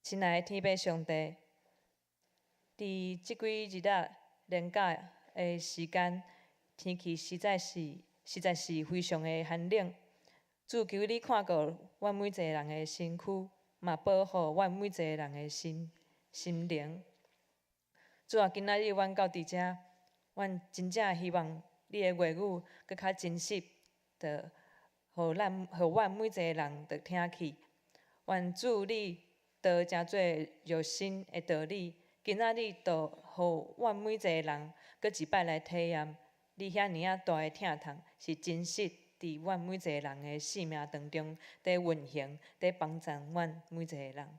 亲爱的天父上帝，伫即几日仔连假的时间，天气实在是非常的寒冷。主求你看顾阮每一个人的身躯，嘛保护阮每一个人的心灵。主啊，今仔日阮到伫遮，阮真正希望你的话语搁较真实，着互阮每一个人着听去。愿主你道真侪热心的道理，今仔日就互阮每一个人搁一摆来体验你遐尔啊大的疼痛，是真实伫阮每一个人的生命当中在运行，在帮助阮每一个人。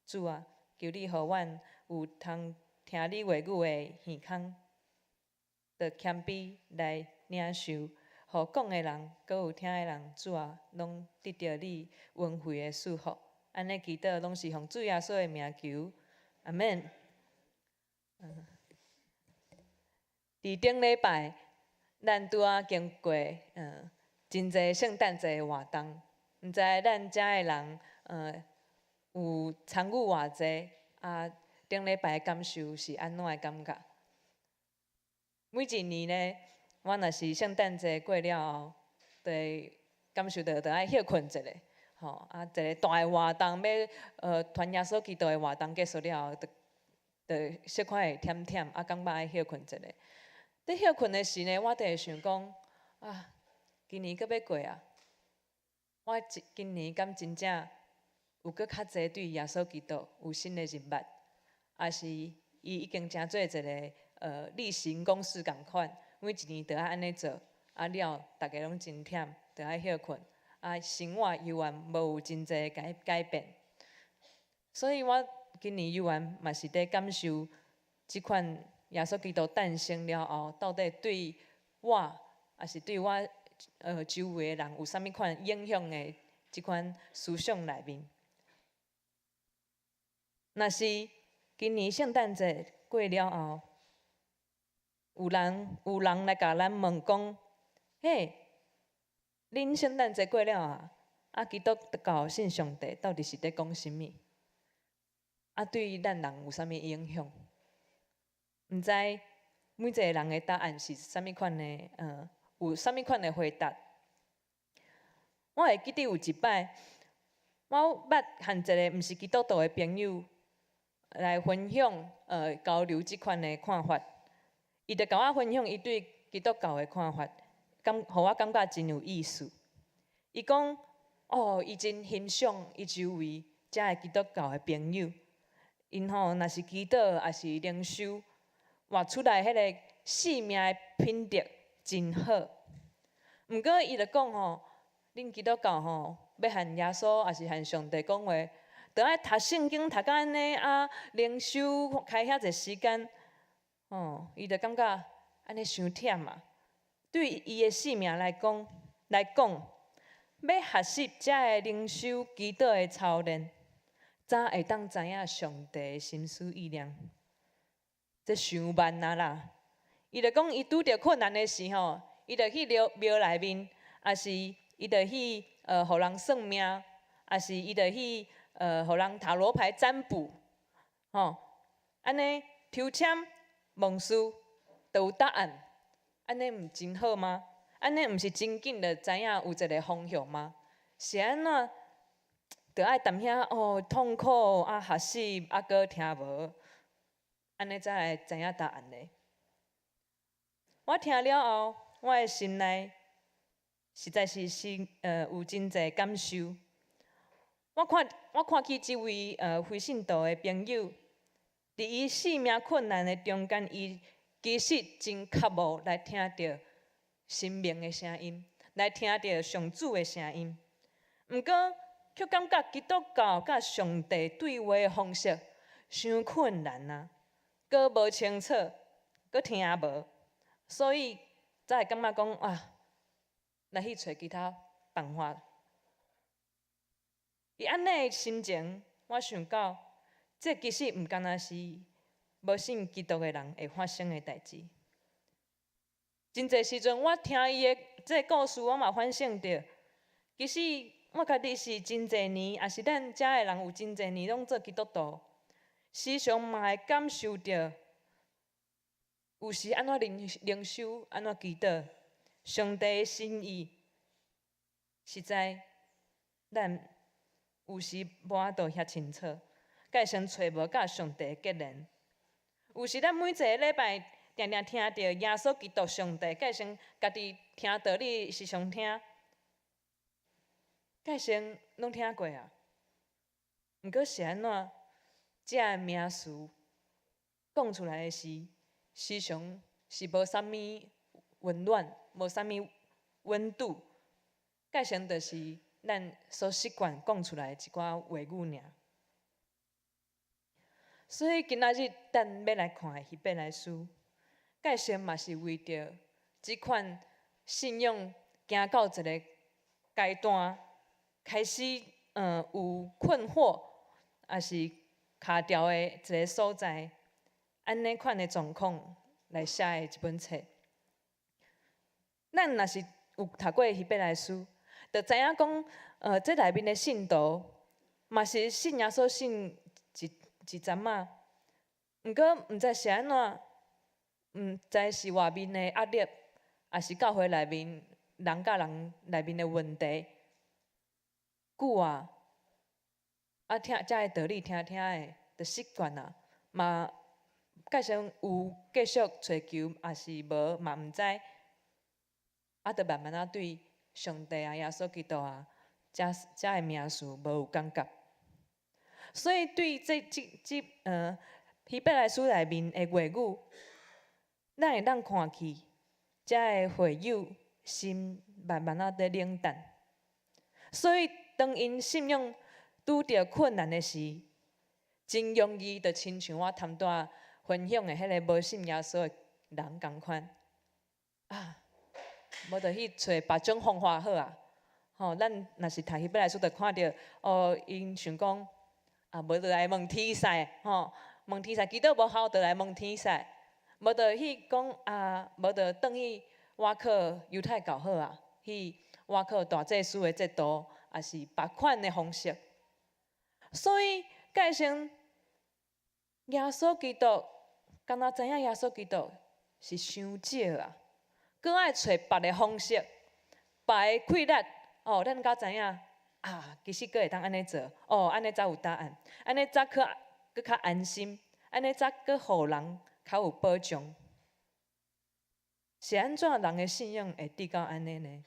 主啊，求你互阮有通听你话语的耳孔，着谦卑来领受，互讲的人，搁有听的人，主啊，拢得到你恩惠的祝福。安尼祈祷拢是奉主耶稣的名求，阿免。伫顶礼拜，咱拄仔经过真侪圣诞节的活动，毋知咱遮的人有参与偌济啊？顶礼拜的感受是安怎的感觉？每一年呢，我若是圣诞节过了后，就会感受到爱休困一下。吼，一个大的活动要传耶稣基督的活动结束了后，就小可会忝忝，感觉爱休困一下。伫休困的时呢，我就会想讲，啊，今年搁要过啊，我今年敢真正有搁较济对耶稣基督有新的认捌，还是伊已经成做一个例行公事共款，每一年都爱安尼做，了大家拢真忝，就爱休困。生活犹原无有真济改变，所以我今年犹原嘛是伫感受即款耶稣基督诞生了后，到底对我，也是对我周围的人有啥物款影响的即款思想内面。若是今年圣诞节过了后，有人来甲咱问讲，嘿，恁圣诞节过了基督教信上帝到底是伫讲啥物？对咱人有啥物影响？毋知每一个人的答案是啥物款的？有啥物款的回答？我会记得有一摆，我捌和一个毋是基督徒的朋友来分享交流即款的看法。伊就甲我分享伊对基督教的看法，互我感觉真有意思。伊讲，伊真欣赏伊周围遮的基督教的朋友，因若是祈祷，也是灵修，活出来迄个生命的品质真好。毋过伊就讲恁基督教要和耶稣，也是和上帝讲话，着爱读圣经，读到安尼灵修开遐济时间，伊就感觉安尼伤忝啊。对伊的生命来讲，要学习遮个灵修祈祷的操练，才会当知影上帝的心思意念。这伤慢啦！伊就讲，伊拄着困难的时候，伊就去庙内面，也是伊就去互人算命，也是伊就去互人塔罗牌占卜，安尼抽签问事，就有答案。安尼毋真好吗？安尼毋是真紧就知影有一个方向吗？是安怎？着爱谈遐痛苦学习搁听无，安尼才会知影答案呢？我听了后，我的心内实在是有真侪感受。我看见即位非信徒的朋友，伫伊生命困难的中间，伊其实真渴慕来听到神明的声音，来听到上主的声音。毋过，却感觉基督教甲上帝对话的方式伤困难啊，阁无清楚，阁听无，所以才会感觉讲来去找其他办法。伊安尼的心情，我想到，这其实毋干那是无信基督的人会发生的代志。真侪时阵，我听伊的这个故事，我嘛反省着，其实我家己是真侪年，也是咱遮的人有真侪年拢做基督徒，时常嘛会感受到，有时安怎灵修，安怎祈祷，上帝的心意，实在咱有时无法度遐清楚，介先找无甲上帝的结连。有时咱每一个礼拜定定听到耶稣基督上帝，介先家己听道理时常听，介先拢听过啊。毋过是安怎？遮个名词讲出来的时常是无啥物温暖，无啥物温度，介先就是咱所习惯讲出来一寡话语尔。所以今仔日咱要来看希伯来书，介先嘛是为着即款信仰行到一个阶段，开始有困惑，也是卡掉的一个所在，安尼款的状况来写的一本册。咱若是有读过希伯来书，就知影讲，这内面的信徒嘛是信耶稣信一阵仔，毋过毋知是安怎，毋知是外面的压力，也是教会内面人甲人内面的问题，久啊，听遮个道理听的，就习惯啊，嘛介先有继续找求，也是无嘛毋知，就慢慢对上帝啊、耶稣基督啊，遮个名词无有感觉。所以对希伯来书内面的话语，咱会当看去，遮个会友心慢慢在冷淡。所以当因信仰拄着困难的时，真容易就亲像我头拄分享的迄个无信耶稣的人共款啊，无就去找别种方法好啊。咱若是读希伯来书，就看到因想讲啊，无就来问天使问天使，祈祷无效，就来问天使，无就去讲啊，无就转去外考犹太教好啊，去外考大祭司的制度，也是别款的方式。所以介先耶稣基督，敢若知影耶稣基督是伤少啊，搁爱找别的方式，别的困难咱才知影啊，其实搁会当安尼做，安尼才有答案，安尼才搁较安心，安尼才搁互人较有保障。是安怎人的信仰会直到安尼呢？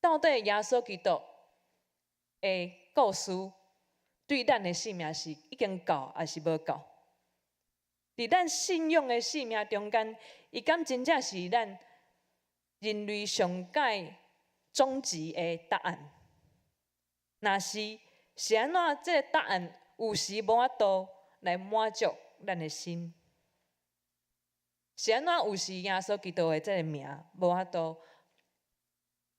到底耶稣基督的故事对咱的生命是已经够，还是无够？伫咱信仰的生命中间，伊敢真正是咱人类上界终极的答案？若是安怎？这个答案有时无法度来满足咱的心。是安怎？有时耶稣基督的这个名无法度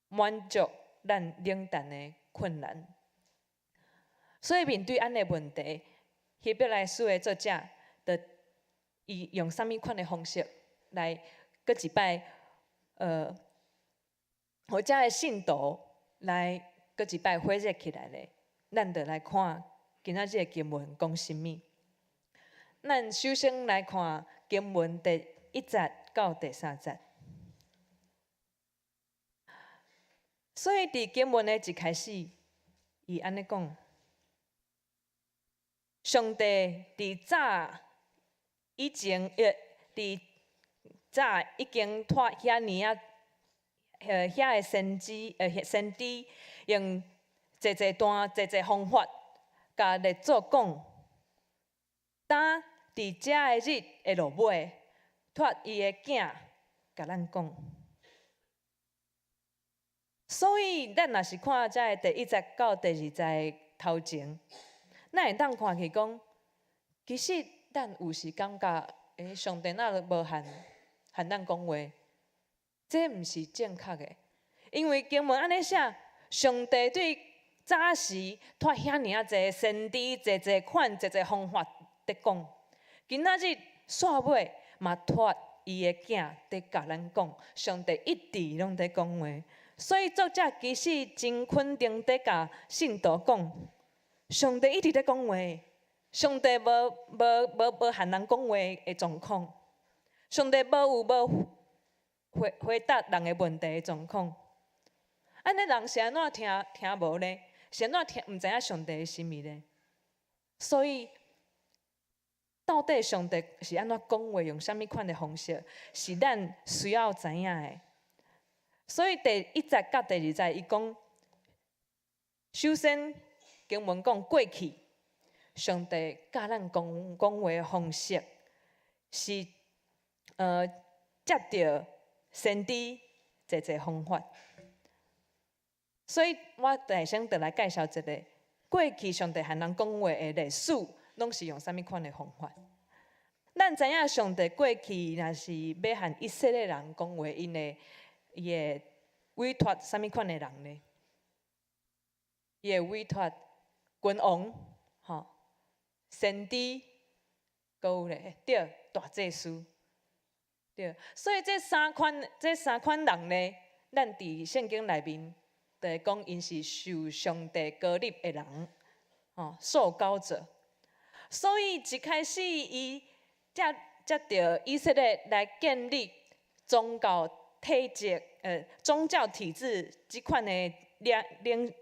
满足咱冷淡的困难。所以面对安尼问题，希伯来书的作者，就伊用啥物款的方式来搁一摆互遮的信徒来搁一摆火热起来咧？咱就来看今仔日的经文讲啥物。咱首先来看经文第1节到第3节。所以伫经文的一开始，伊安尼讲：上帝伫早以前，伫早已经托遐年啊，遐个先知用侪段方法，甲列祖讲，当伫遮个日会落尾，托伊的囝甲咱讲。所以咱若是看遮个第1节到第2节的头前，咱会当看起讲，其实咱有时感觉，上帝哪无限咱讲话，这毋是正确的。因为经文安尼写，上帝对早时托遐尔啊侪先知、侪款、侪方法伫讲，今仔日煞尾嘛托伊的囝伫甲咱讲，上帝一直拢伫讲话。所以作者其实真肯定地甲信徒讲，上帝一直在讲话，上帝无限人讲话的状况，上帝无回答人的问题的状况。安尼人是安怎听无呢？是安怎毋知影上帝的心意呢？所以，到底上帝是安怎讲话，用啥物款的方式，是咱需要知影的。所以第1节甲第2节，伊讲，首先经文讲过去，上帝甲咱讲话的方式是接着先知侪方法。所以我大先就来介绍一下，过去上帝和人讲话的历史，拢是用啥物款的方法？咱知影上帝过去若是要和以色列人讲话，伊会委托啥物款的人呢？伊会委托君王、先知，阁有咧，对，大祭司，对。所以这三款人呢，咱伫圣经内面，就会讲因是受上帝膏立的人，受膏者。所以一开始伊接着以色列来建立宗教体制、宗教体制即款的领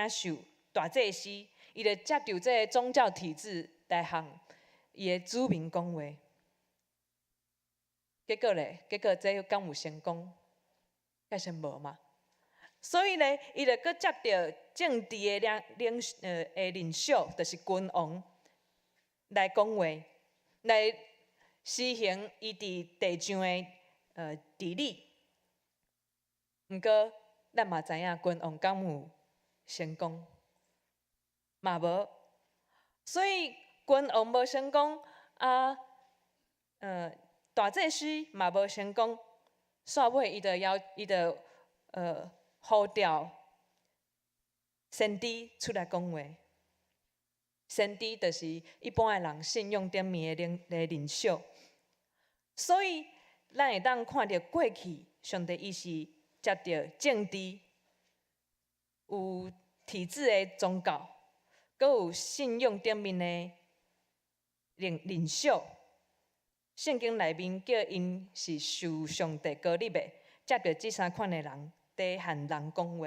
袖大祭司，伊就接着这个宗教体制来向伊的子民讲话。结果这敢有成功？解释无嘛？所以呢，伊就搁接着政治的领袖，就是君王来讲话，来实行伊伫地上的治理。毋过，咱嘛知影君王敢有成功？嘛无。所以君王无成功大祭司嘛无成功，煞尾伊就呼召先知出来讲话。先知就是一般的人信仰顶面的领袖。所以，咱会当看到过去上帝伊是接着政治、有体制的宗教，阁有信仰顶面的领袖。圣经内面叫因是受上帝膏立的，接着这三款的人，在和人讲话。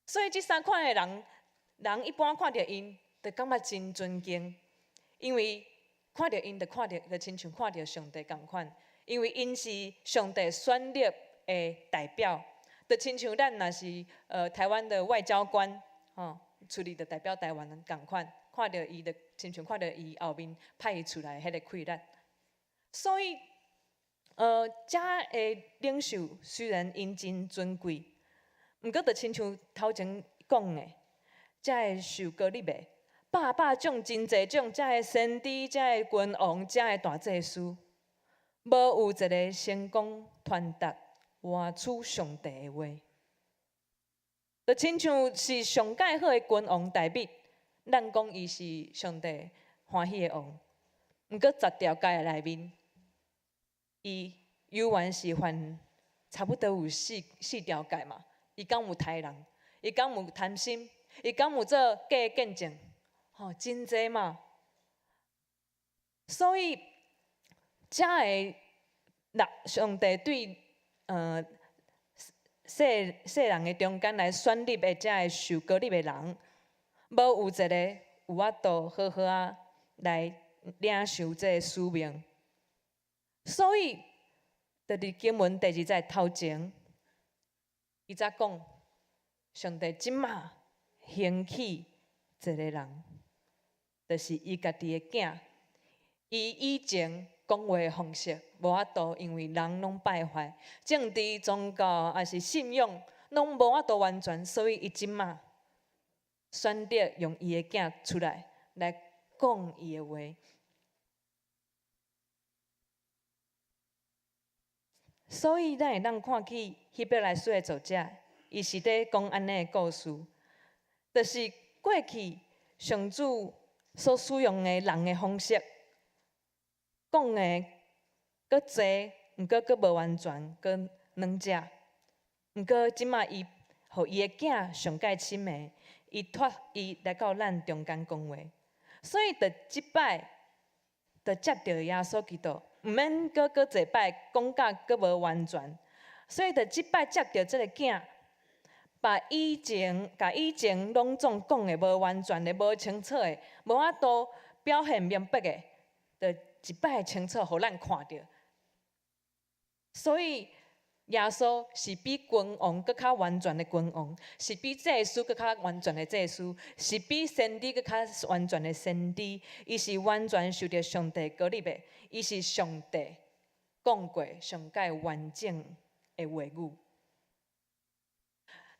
所以这三款的人一般看到因，就感觉真尊敬，因为看到因，就亲像看到上帝同款，因为因是上帝选立的代表，就亲像咱若是台湾的外交官，出去就代表台湾人同款，看到伊就亲像看到伊后面派伊出来迄个气力。所以，遮的领袖虽然因真尊贵，毋过就亲像头前讲的，遮的受膏立的百种真侪种，遮的先知、遮的君王、遮的大祭司，无有一个成功传达活出上帝的话。就亲像是上介好的君王大卫，咱讲伊是上帝欢喜的王，毋过10条诫内面，伊犹原是犯差不多有4条诫嘛。伊敢有杀人？伊敢有贪心？伊敢有做假见证？真济嘛。所以，遮的上帝对世人的中间来选立的遮的受膏立的人，无有一个有法度好好来领受这个使命。所以，就伫经文第2节头前，伊才讲，上帝即马兴起一个人，就是伊家己的囝。伊以前讲话的方式无法度，因为人拢败坏，政治、宗教也是信仰，拢无法度完全，所以伊即马选择用伊的囝出来讲伊的话。所以，咱会当看起希伯来书的作者，伊是在讲安尼的故事，就是过去上主所使用的人的方式，讲的搁济，毋过搁无完全，搁软只。毋过即马伊互伊的囝上界深的，伊托伊来到咱中间讲话，所以着即摆着接着耶稣基督，毋免搁一摆讲甲搁无完全，所以着即摆接着即个囝。把以前拢总讲的无完全的、无清楚的、无法度表现明白的，就一摆清楚，互咱看到。所以耶稣是比君王搁较完全的君王，是比祭司搁较完全的祭司，是比先知搁较完全的先知。伊是完全受到上帝膏立的，伊是上帝讲过上界完整的话语。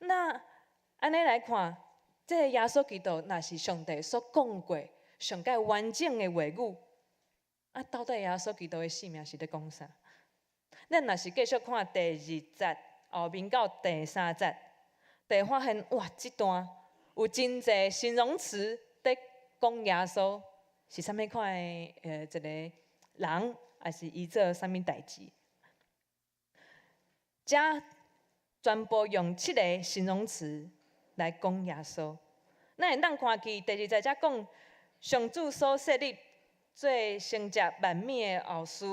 那安尼来看，这个耶稣基督若是上帝所讲过上界完整的话语，啊，到底耶稣基督的性命是咧讲啥？咱若是继续看第2节后面到第3节，就会发现哇，这段有真侪形容词在讲耶稣是啥物款的一个人，还是伊做啥物代志？遮全部用7个形容词来讲耶稣。咱看去第2节则讲，上主所设立做成就万美的后事，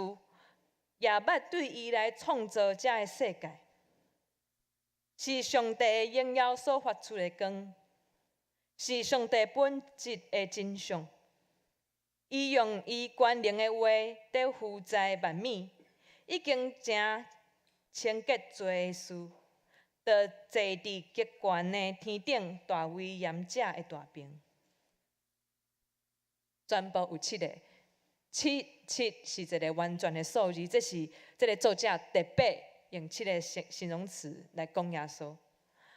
也捌对伊来创造遮个世界，是上帝的荣耀所发出的光，是上帝本质的真相。伊用伊权能的话在负载万美，已经真清洁做事。就坐伫极悬的天顶，大威严者的大兵，全部有7个。7是一个完全的数字，这是这个作者特别用7个形容词来讲耶稣。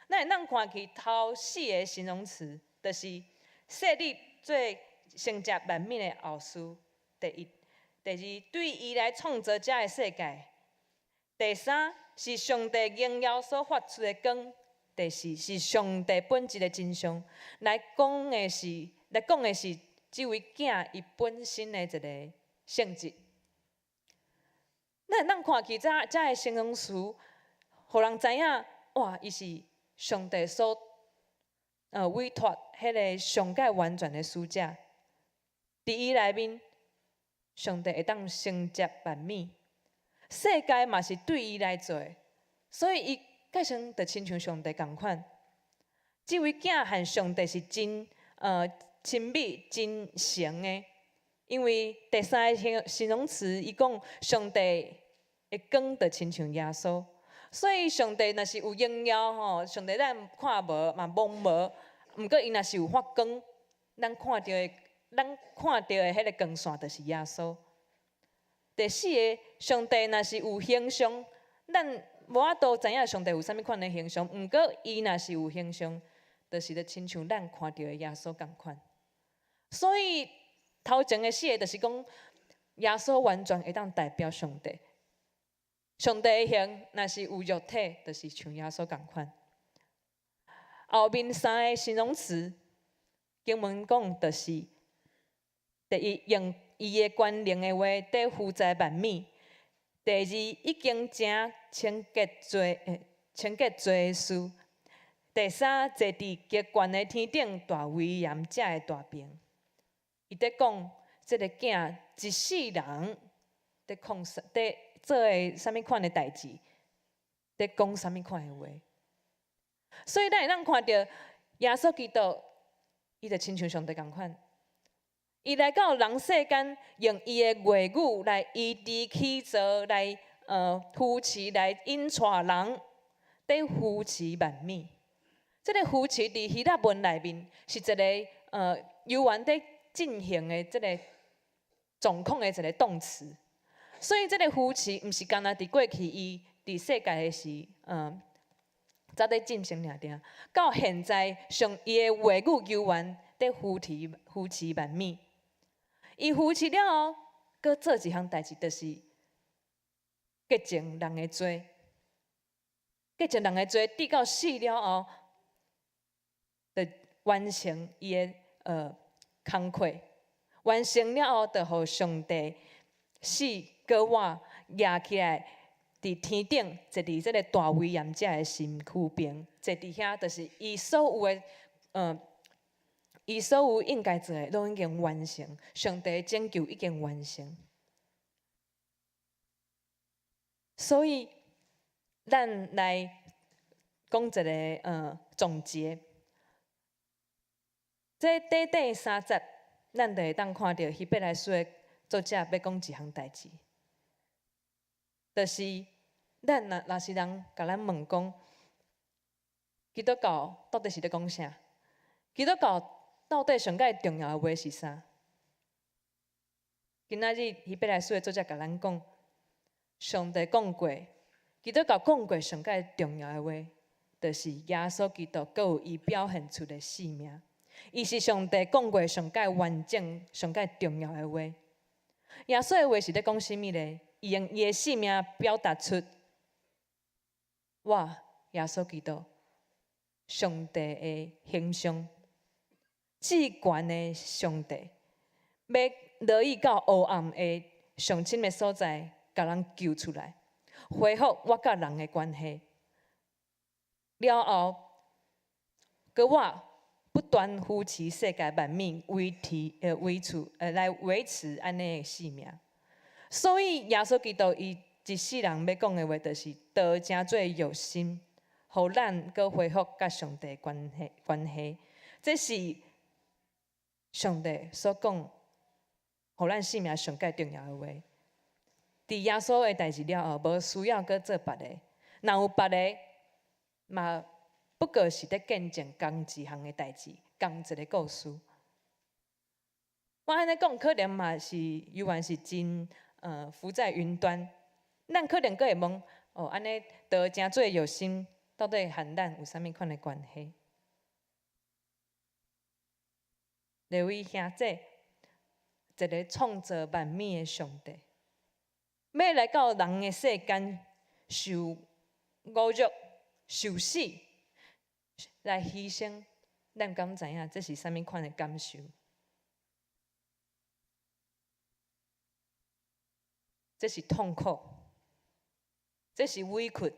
咱看去头4个形容词，就是设立做成就万美的后事。第1，第2，对伊来创造遮个世界。第3，是上帝荣耀所发出的光。第4，是上帝本质的真相。来讲的是这位囝伊本身的一个性质。咱看起遮个形容词，互人知影，哇，伊是上帝所委托迄个上界完全的使者。伫伊内面，上帝会当成就万美。世界嘛是对伊来做，所以伊介像就亲像上帝共款。这位囝和上帝是真亲密、真诚的，因为第3个形容词，伊讲上帝的光就亲像耶稣，所以上帝若是有荣耀吼，上帝咱看无嘛摸无，毋过伊若是有发光，咱看到的迄个光线就是耶稣。第4个，上帝若是有形象，咱无法度知影上帝有啥物款的形象。毋过伊若是有形象，就是咧亲像咱看到的耶稣共款。所以头前的4个，就是讲耶稣完全会当代表上帝。上帝的形若是有肉体，就是像耶稣共款。后面3个形容词，经文讲就是第1，用伊的权能的话在负载万美。第2，已经真清洁做事。第3，坐伫极悬的天顶，大威严者的大兵。伊在讲这个囝一世人在做的啥物款的代志，在讲啥物款的话。所以咱会当看到耶稣基督，伊就亲像上帝共款。伊来到人世间，用伊的话语来医治起造，来扶持，来引带人，在扶持万美。这个扶持伫希腊文内面是一个悠然在进行的这个状况的一个动词。所以这个扶持毋是干那伫过去伊伫世界的是早在进行尔定，到现在上伊的话语悠然在扶持万美。伊扶持了后，搁做一项代志，就是洁净人的罪。洁净人的罪，直到死了后，就完成伊的工课。完成了后，就互上帝死，搁活，举起来，伫天顶，坐伫即个大威严者的身躯边，坐伫遐，就是伊所有的，伊所有应该做的都已经完成，上帝的拯救已经完成。所以，咱来讲一个总结。这短短3节，咱就会当看到希伯来书的作者要讲一项代志，就是咱若是人甲咱问讲，基督教到底是咧讲啥？基督教到底上界重要的话是啥？今仔日希伯来书的作者甲咱讲，上帝讲过，基督教讲过上界重要的话，就是耶稣基督，佮有伊表现出的性命。伊是上帝讲过上界完整、上界重要的话。耶稣的话是咧讲啥物咧？伊用伊的性命表达出，我耶稣基督，上帝的形象，至悬的上帝，要落去到黑暗的上深的所在，甲人救出来，恢复我甲人的关系。了后，佮我不断扶持世界万民，来维持安尼的性命。所以耶稣基督伊一世人要讲的话，就是道成做肉身，互咱佮恢复甲上帝关系。这是上帝所讲，互咱性命上界重要的话。伫耶稣的代志了后，无需要佮做别个。若有别个，嘛不过是咧见证同一项的代志，同一个故事。我安尼讲，可能嘛是犹原是真浮在云端。咱可能阁会问，安尼道成做肉身，到底和咱有啥物款的关系？列位兄弟，一个创造万物的上帝，要来到人的世间受侮辱、受死，来牺牲，咱敢知影这是啥物款的感受？这是痛苦，这是委屈，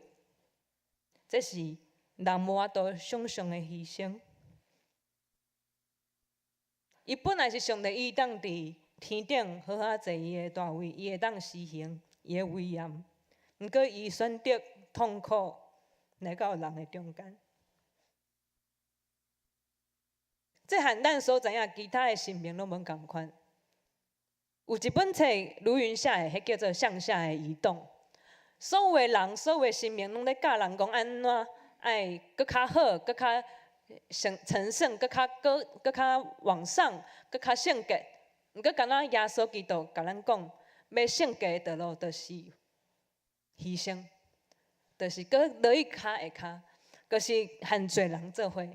这是人无法度想象的牺牲。伊本来是上帝，伊当伫天顶好好坐伊的大位，伊会当施行伊的威严。毋过伊选择痛苦来到人的中间。这和咱所知影其他的神明拢无共款。有一本册卢云写的，迄叫做向下的移动。所有的人，所有的神明拢咧教人讲安怎爱搁较好，搁较成圣，搁较往上，搁较圣洁。毋过，敢若耶稣基督甲咱讲，要圣洁的道路，就是牺牲，就是搁落去骹下骹，就是和罪人做伙，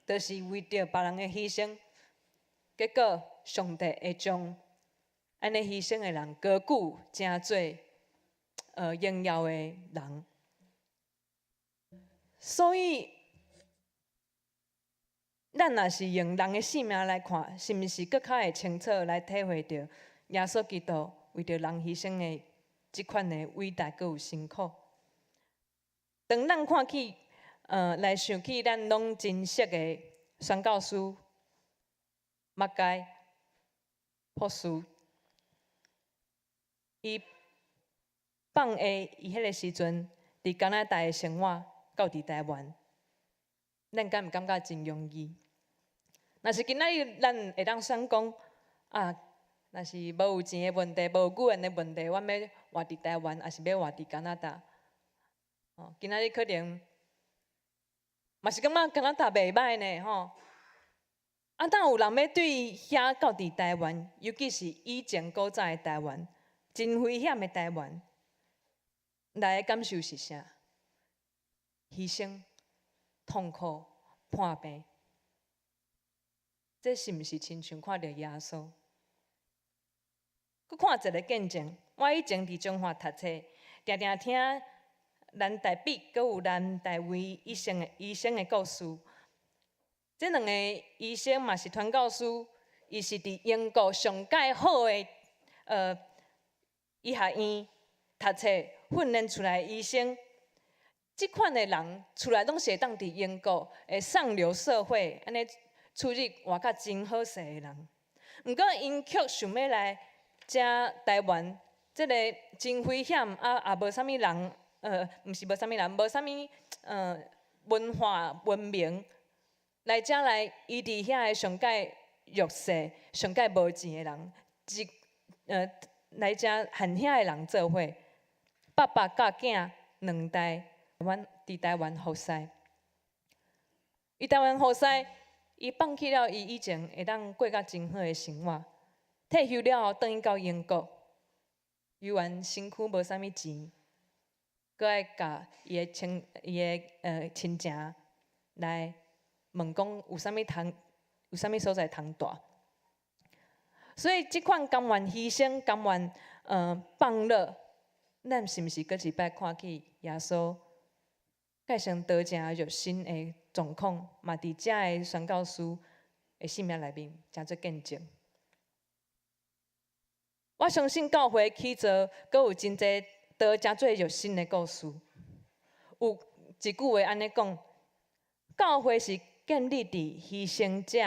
就是为着别人的牺牲。结果，上帝会将安尼牺牲的人高举，成做荣耀的人。所以，咱若是用人的性命来看，是毋是搁较会清楚来体会到耶稣基督为着人牺牲的即款的伟大，佮有辛苦？当咱看起，来想起咱拢真熟的宣教师马该博士。伊放下伊迄个时阵伫加拿大的生活，到伫台湾，咱敢毋感觉真容易？若是今仔日咱会当选讲啊，若是无有钱的问题、无语言的问题，阮要活伫台湾，还是要活伫加拿大？今仔日可能嘛是感觉加拿大袂歹呢，吼。啊，当有人要对遐到伫台湾，尤其是以前古早的台湾。真危险的台湾，来的感受是啥？牺牲、痛苦、破病，这是毋是亲像看到耶稣？佮看一个见证，我以前伫中华读册，常常听蓝大碧佮有蓝大卫医生的故事。这两个医生嘛是传教士，伊是伫英国上界好的医学院读册，训练出来医生，即款的人出来拢是会当伫英国会上流社会，安尼出入活甲真好势的人。毋过因却想要来遮台湾，即个真危险也无啥物人，毋是无啥物人，无啥物文化文明，来遮来医治遐个上介弱势、上介无钱的人，来遮和遐个人做伙，爸爸甲囝两代，伫台湾服侍。伊台湾服侍，伊放弃了伊以前会当过甲真好的生活，退休了后，转去到英国，犹原身躯无啥物钱，搁爱甲伊的亲情来问讲有啥物所在通住。所以即款甘愿牺牲、甘愿放乐，咱是毋是搁一摆看去耶稣介绍多正热心的状况，嘛伫遮的宣教师的生命内面诚做见证。我相信教会起造，阁有真侪多诚做热心的故事。有一句话安尼讲：教会是建立伫牺牲者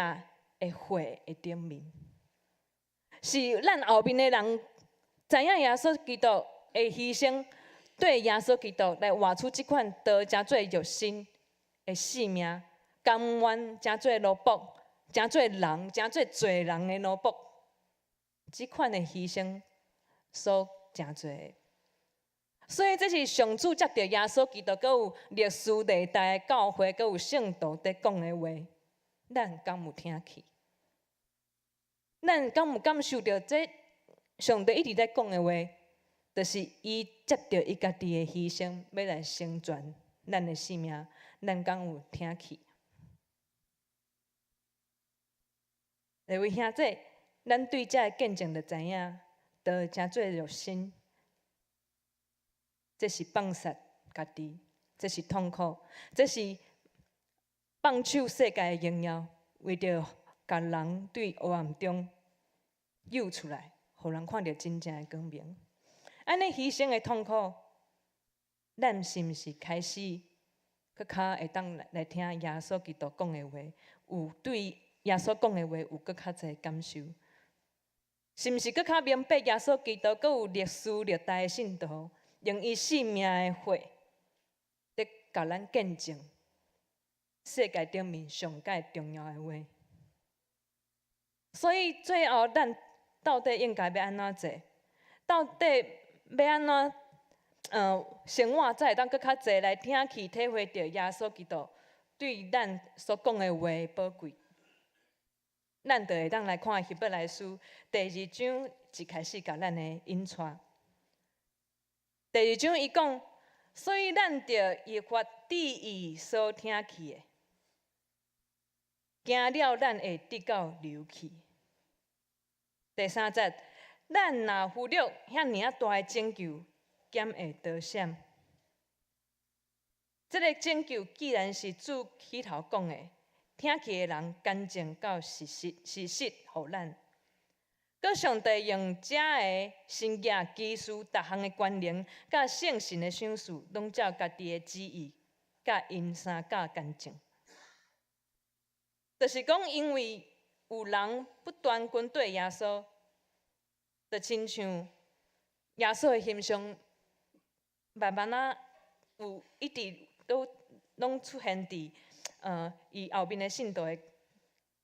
的血的顶面，是咱后面的人知影耶稣基督的牺牲，对耶稣基督来活出即款多诚做热心的性命，甘愿诚做奴仆，诚做人，诚做罪人的奴仆。即款的牺牲，所诚多的。所以这是上主接到耶稣基督，阁有历史历代的教会，阁有圣徒在讲的话，咱敢有听去？咱敢有感受到这上帝一直在讲的话，就是伊接到伊家己的牺牲，要来成全咱的性命，咱敢有听去？各位兄弟，咱对这见证就知影，都诚做热心。这是放杀家己，这是痛苦，这是放手世界的荣耀，为着甲人对黑暗中诱出来，互人看到真正的光明。安尼牺牲的痛苦，咱是毋是开始搁较会当来听耶稣基督讲的话？有对耶稣讲的话有搁较侪感受？是毋是搁较明白耶稣基督搁有历史历代的信徒？用伊性命的血，在甲咱见证世界顶面上界重要的话。所以最后，咱到底应该要安怎做？到底要安怎生活才会当搁较侪来听去体会到耶稣基督对咱所讲的话宝贵？咱就会当来看希伯来书第2章一开始甲咱的引带。第2章伊讲，所以咱着依法旨意所听去的，行了咱会得到流去。第3节，咱若忽略遐尔大的拯救，减会得闪。这个拯救既然是主起头讲的，听去的人干净到实互咱。搁上帝用这个新约基础，逐项的关联，甲圣神的赏赐，拢照家己的旨意，甲因三教干净。就是讲，因为有人不断跟对耶稣，就亲像耶稣的形象，慢慢有一直都拢出现伫伊后面的信徒的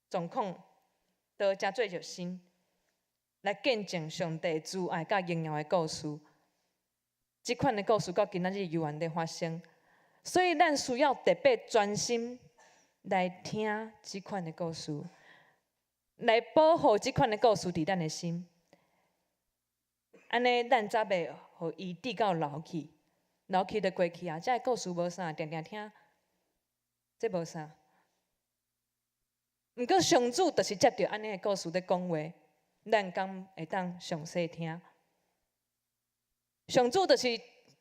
状况，都诚做热心。来见证上帝慈爱甲荣耀的故事，即款的故事到今仔日犹原在发生，所以咱需要特别专心来听即款的故事，来保护即款的故事伫咱的心。安尼咱才袂互伊滴到老去，老去就过去啊！这故事无啥，定定听，这无啥。毋过上主就是接着安尼的故事在讲话。咱敢会当详细听？上主就是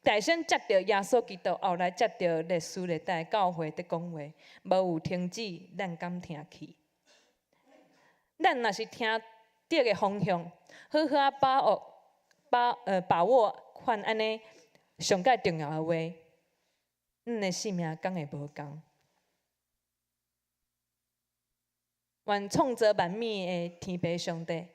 大先接到耶稣基督，后来接到历史历代教会在讲话，无有停止，咱敢听去？咱若是听对的方向，好好把握款安尼上界重要的话，咱的性命敢会无共？愿创造万物的天父上帝，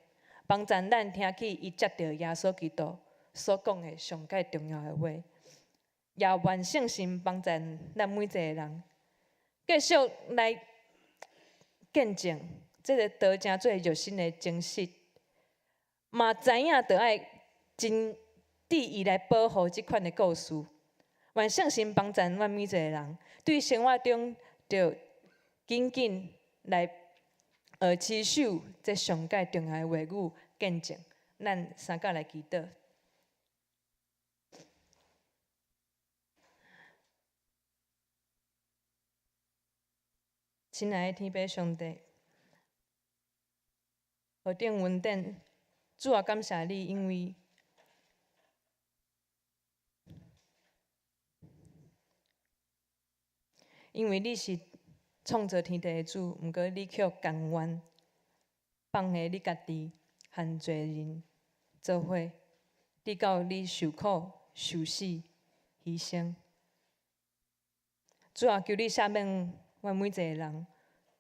帮助咱听起伊接到耶稣基督所讲的上界重要的话，也愿圣神帮助咱每一个人，继续来见证这个道成做肉身的真实，嘛知影着爱真注意来保护即款的故事。愿圣神帮助阮每一个人，对生活中着紧紧来持守这上界重要的话语见证。咱三角来祈祷。亲爱的天父上帝，何等稳定，主啊，感谢你，因为你是创造天地的主，毋过你却甘愿放下你家己，和罪人做伙，直到你受苦、受死、牺牲。主啊，求你赦免阮每一个人，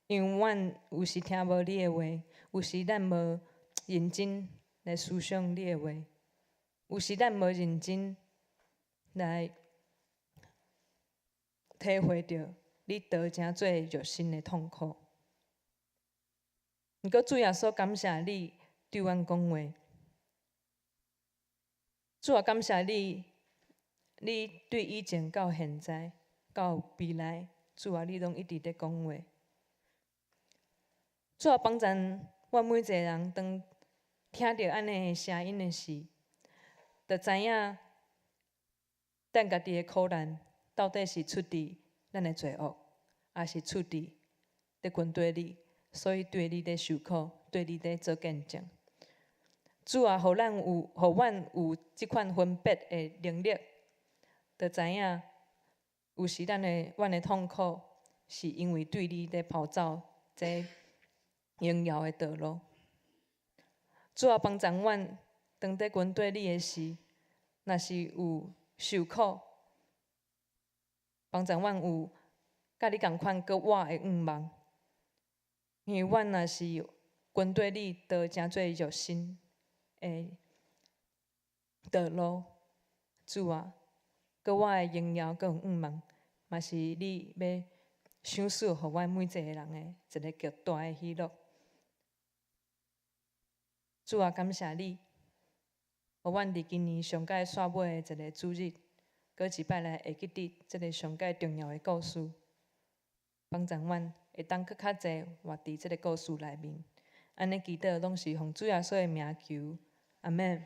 因为阮有时听无你的话，有时咱无认真来思想你的话，有时咱无认真来体会到你道成做肉身的痛苦。毋过主耶稣，感谢你对阮讲话。主啊，感谢你，你对以前到现在到未来，主啊，你拢一直在讲话。主啊，帮助阮每一个人，当听到安尼的声音的时，就知影咱家己的苦难到底是出伫咱的罪恶，还是出伫伫军队里，所以对你咧受苦，对你咧做见证。主啊，互阮有即款分别的能力，就知影有时阮的痛苦，是因为对你咧跑走这荣耀的道路。主啊，帮助阮当伫军队里的时，若是有受苦，帮助阮有甲你共款搁活的愿望。因为阮若是军队里道成做肉身的道路，主啊，搁我的荣耀搁有愿望，嘛是你要赏赐互阮每一个人的一个极大的喜乐。主啊，感谢你，互阮伫今年上界煞尾的一个主日，搁一摆来会记得即个上界重要的故事，帮助阮会当搁较济活伫即个故事内面。安尼祈祷拢是奉主耶稣的名求，阿门。